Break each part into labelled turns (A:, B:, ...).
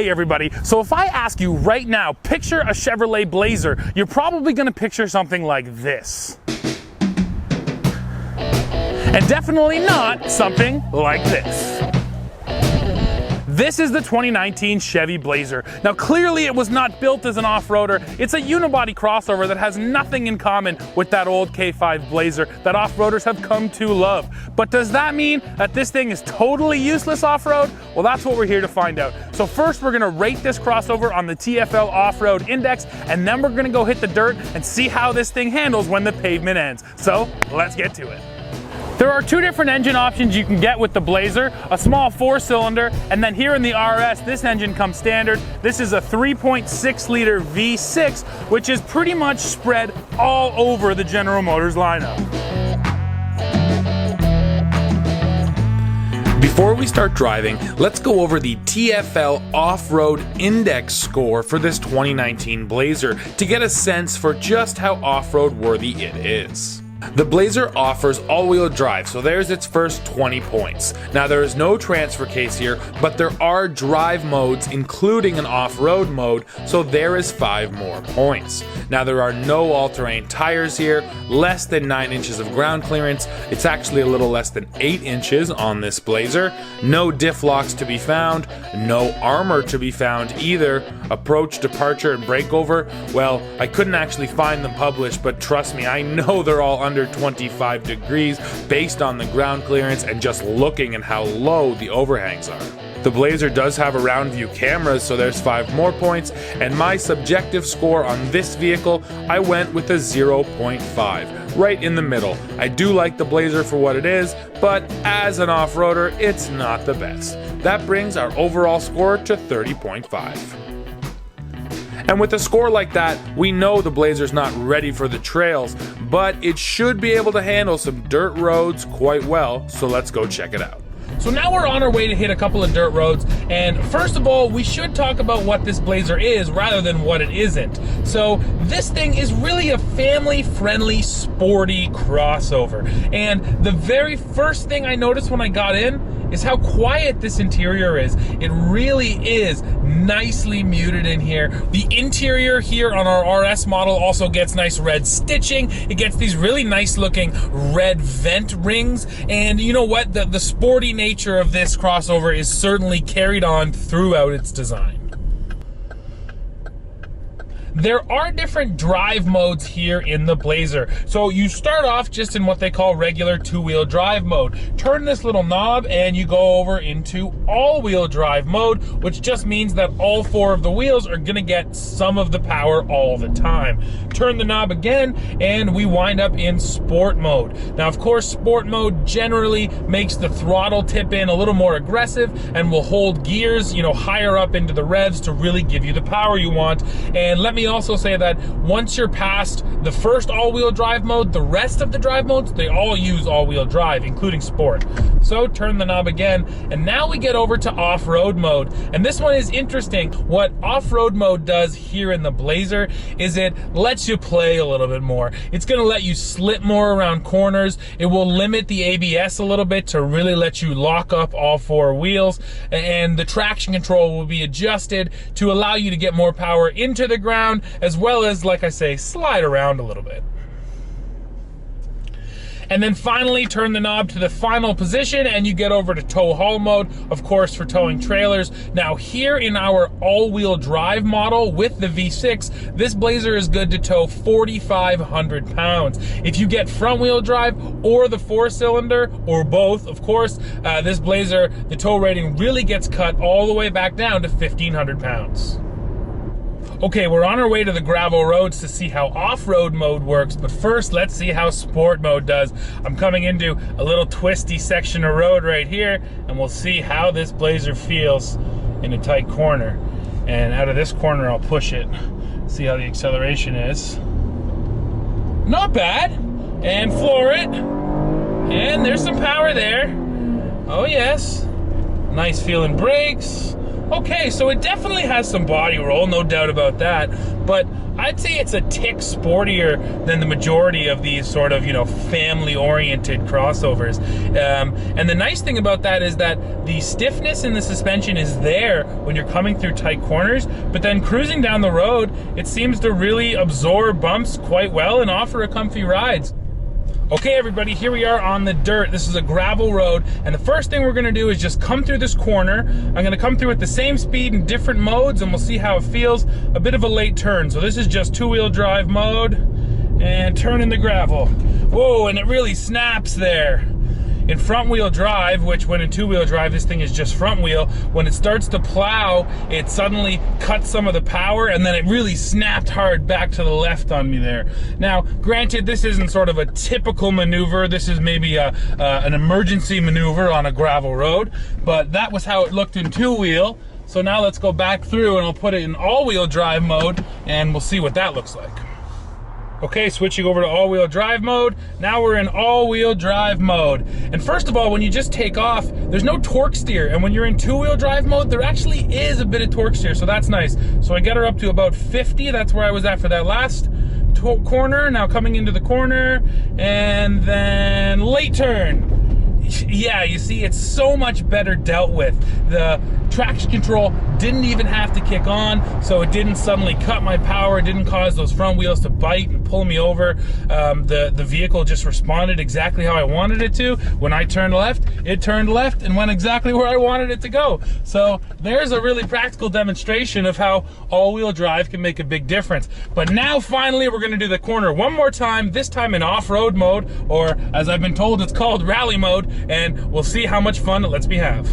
A: Hey everybody, so if I ask you right now, picture a Chevrolet Blazer, you're probably gonna picture something like this. And definitely not something like this. This is the 2019 Chevy Blazer. Now clearly it was not built as an off-roader. It's a unibody crossover that has nothing in common with that old K5 Blazer that off-roaders have come to love. But does that mean that this thing is totally useless off-road? Well, that's what we're here to find out. So first we're gonna rate this crossover on the TFLoffroad index, and then we're gonna go hit the dirt and see how this thing handles when the pavement ends. So let's get to it. There are two different engine options you can get with the Blazer, a small 4-cylinder, and then here in the RS, this engine comes standard. This is a 3.6 liter V6, which is pretty much spread all over the General Motors lineup. Before we start driving, let's go over the TFLoffroad index score for this 2019 Blazer to get a sense for just how off-road worthy it is. The Blazer offers all-wheel drive, so there's its first 20 points. Now there is no transfer case here, but there are drive modes including an off-road mode, so there is 5 more points. Now there are no all-terrain tires here, less than 9 inches of ground clearance. It's actually a little less than 8 inches on this Blazer. No diff locks to be found, no armor to be found either. Approach, departure, and breakover, well, I couldn't actually find them published, but trust me, I know they're all under 25 degrees based on the ground clearance and just looking at how low the overhangs are. The Blazer does have around view cameras, so there's 5 more points, and my subjective score on this vehicle, I went with a 0.5, right in the middle. I do like the Blazer for what it is, but as an off-roader, it's not the best. That brings our overall score to 30.5. And with a score like that, we know the Blazer's not ready for the trails, but it should be able to handle some dirt roads quite well, so let's go check it out. So now we're on our way to hit a couple of dirt roads, and first of all, we should talk about what this Blazer is rather than what it isn't. So this thing is really a family-friendly, sporty crossover. And the very first thing I noticed when I got in is how quiet this interior is. It really is nicely muted in here. The interior here on our RS model also gets nice red stitching. It gets these really nice looking red vent rings. And you know what? The sporty nature of this crossover is certainly carried on throughout its design. There are different drive modes here in the Blazer. So you start off just in what they call regular 2-wheel drive mode. Turn this little knob and you go over into all-wheel drive mode, which just means that all 4 of the wheels are gonna get some of the power all the time. Turn the knob again and we wind up in sport mode. Now of course sport mode generally makes the throttle tip in a little more aggressive and will hold gears, you know, higher up into the revs to really give you the power you want. And let me also say that once you're past the first all-wheel drive mode, the rest of the drive modes, they all use all-wheel drive, including sport. So turn the knob again, and now we get over to off-road mode. And this one is interesting. What off-road mode does here in the Blazer is it lets you play a little bit more. It's gonna let you slip more around corners. It will limit the ABS a little bit to really let you lock up all 4 wheels. And the traction control will be adjusted to allow you to get more power into the ground, as well as, like I say, slide around a little bit. And then finally turn the knob to the final position and you get over to tow haul mode, of course for towing trailers. Now here in our all-wheel drive model with the V6, this Blazer is good to tow 4,500 pounds. If you get front wheel drive or the 4-cylinder or both, of course, this Blazer, the tow rating really gets cut all the way back down to 1,500 pounds. Okay, we're on our way to the gravel roads to see how off-road mode works, but first let's see how sport mode does. I'm coming into a little twisty section of road right here, and we'll see how this Blazer feels in a tight corner. And out of this corner I'll push it, see how the acceleration is. Not bad. And floor it. And there's some power there. Oh yes. Nice feeling brakes. Okay, so it definitely has some body roll, no doubt about that, but I'd say it's a tick sportier than the majority of these sort of, family-oriented crossovers. And the nice thing about that is that the stiffness in the suspension is there when you're coming through tight corners, but then cruising down the road, it seems to really absorb bumps quite well and offer a comfy rides. Okay, everybody, here we are on the dirt. This is a gravel road, and the first thing we're gonna do is just come through this corner. I'm gonna come through at the same speed in different modes, and we'll see how it feels. A bit of a late turn. So this is just two-wheel drive mode, and turn in the gravel. Whoa, and it really snaps there. In front-wheel drive, which when in two-wheel drive, this thing is just front wheel, when it starts to plow, it suddenly cuts some of the power, and then it really snapped hard back to the left on me there. Now, granted, this isn't sort of a typical maneuver. This is maybe an emergency maneuver on a gravel road, but that was how it looked in two-wheel. So now let's go back through, and I'll put it in all-wheel drive mode, and we'll see what that looks like. Okay, switching over to all-wheel drive mode. Now we're in all-wheel drive mode. And first of all, when you just take off, there's no torque steer. And when you're in two-wheel drive mode, there actually is a bit of torque steer, so that's nice. So I get her up to about 50. That's where I was at for that last corner. Now coming into the corner, and then late turn. Yeah, you see, it's so much better dealt with. The traction control didn't even have to kick on, so it didn't suddenly cut my power. It didn't cause those front wheels to bite and pull me over. The vehicle just responded exactly how I wanted it to. When I turned left, it turned left and went exactly where I wanted it to go. So there's a really practical demonstration of how all-wheel drive can make a big difference. But now finally we're going to do the corner one more time, this time in off-road mode, or as I've been told, it's called rally mode, and we'll see how much fun it lets me have.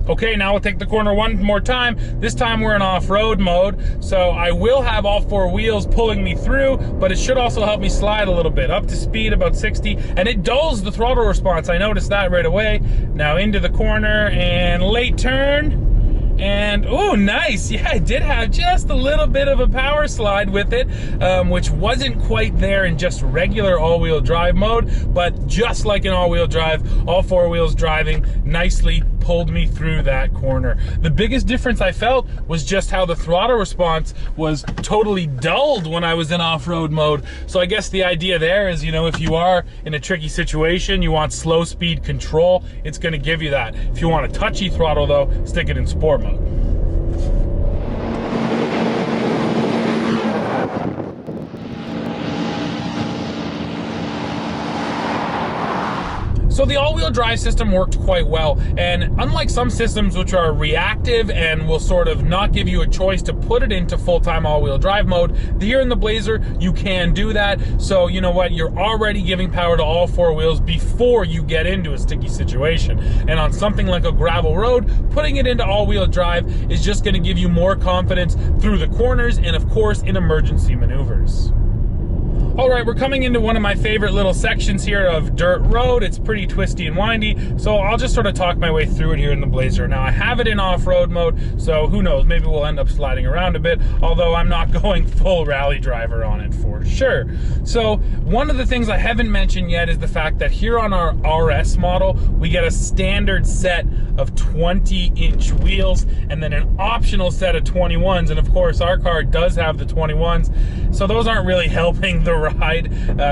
A: Okay, now we'll take the corner one more time. This time we're in off-road mode, so I will have all four wheels pulling me through, but it should also help me slide a little bit, up to speed about 60, and it dulls the throttle response. I noticed that right away. Now into the corner and late turn. And, oh, nice. Yeah, I did have just a little bit of a power slide with it, which wasn't quite there in just regular all-wheel drive mode, but just like in all-wheel drive, all four wheels driving nicely pulled me through that corner. The biggest difference I felt was just how the throttle response was totally dulled when I was in off-road mode. So I guess the idea there is, if you are in a tricky situation, you want slow speed control, it's gonna give you that. If you want a touchy throttle though, stick it in sport mode. So the all-wheel drive system worked quite well, and unlike some systems which are reactive and will sort of not give you a choice to put it into full-time all-wheel drive mode, here in the Blazer you can do that. So you know what, you're already giving power to all four wheels before you get into a sticky situation. And on something like a gravel road, putting it into all-wheel drive is just going to give you more confidence through the corners and of course in emergency maneuvers. All right, we're coming into one of my favorite little sections here of dirt road. It's pretty twisty and windy, so I'll just sort of talk my way through it here in the Blazer. Now, I have it in off-road mode, so who knows, maybe we'll end up sliding around a bit, although I'm not going full rally driver on it for sure. So one of the things I haven't mentioned yet is the fact that here on our RS model, we get a standard set of 20-inch wheels and then an optional set of 21s, and of course our car does have the 21s, so those aren't really helping the ride.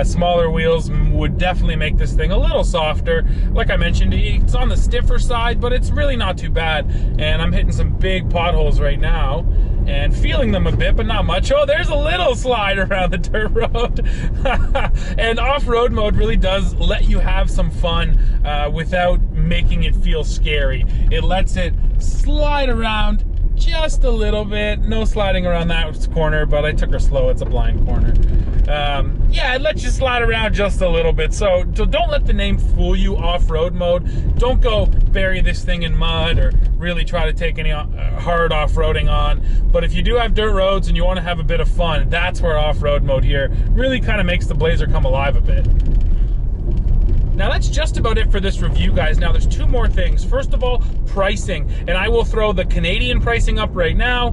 A: Smaller wheels would definitely make this thing a little softer. Like I mentioned, it's on the stiffer side, but it's really not too bad. And I'm hitting some big potholes right now and feeling them a bit, but not much. Oh, there's a little slide around the dirt road. And off-road mode really does let you have some fun without making it feel scary. It lets it slide around just a little bit. No sliding around that corner, but I took her slow. It's a blind corner. Yeah, it lets you slide around just a little bit. So don't let the name fool you, off-road mode. Don't go bury this thing in mud or really try to take any hard off-roading on. But if you do have dirt roads and you want to have a bit of fun, that's where off-road mode here really kind of makes the Blazer come alive a bit. Now that's just about it for this review, guys. Now there's two more things. First of all, pricing. And I will throw the Canadian pricing up right now.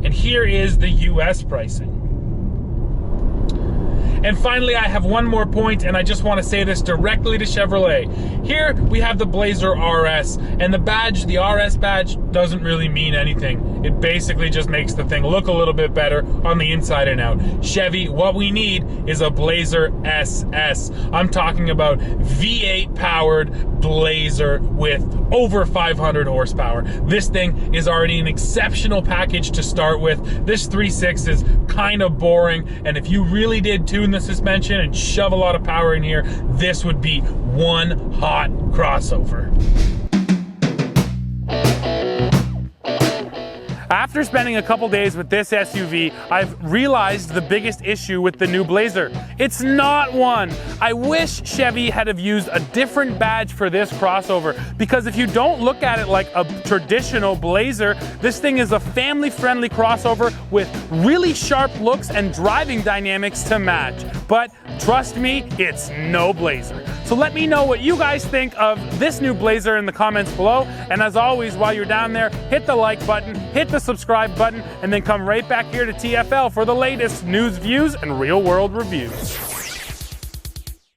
A: And here is the US pricing. And finally, I have one more point, and I just want to say this directly to Chevrolet. Here we have the Blazer RS, and the badge, the RS badge, doesn't really mean anything. It basically just makes the thing look a little bit better on the inside and out. Chevy, what we need is a Blazer SS. I'm talking about V8 powered Blazer with over 500 horsepower. This thing is already an exceptional package to start with. This 3.6 is kind of boring, and if you really did tune the suspension and shove a lot of power in here, this would be one hot crossover. After spending a couple days with this SUV, I've realized the biggest issue with the new Blazer. It's not one. I wish Chevy had have used a different badge for this crossover, because if you don't look at it like a traditional Blazer, this thing is a family-friendly crossover with really sharp looks and driving dynamics to match. But trust me, it's no Blazer. So let me know what you guys think of this new Blazer in the comments below. And as always, while you're down there, hit the like button, hit the subscribe button, and then come right back here to TFL for the latest news, views, and real-world reviews.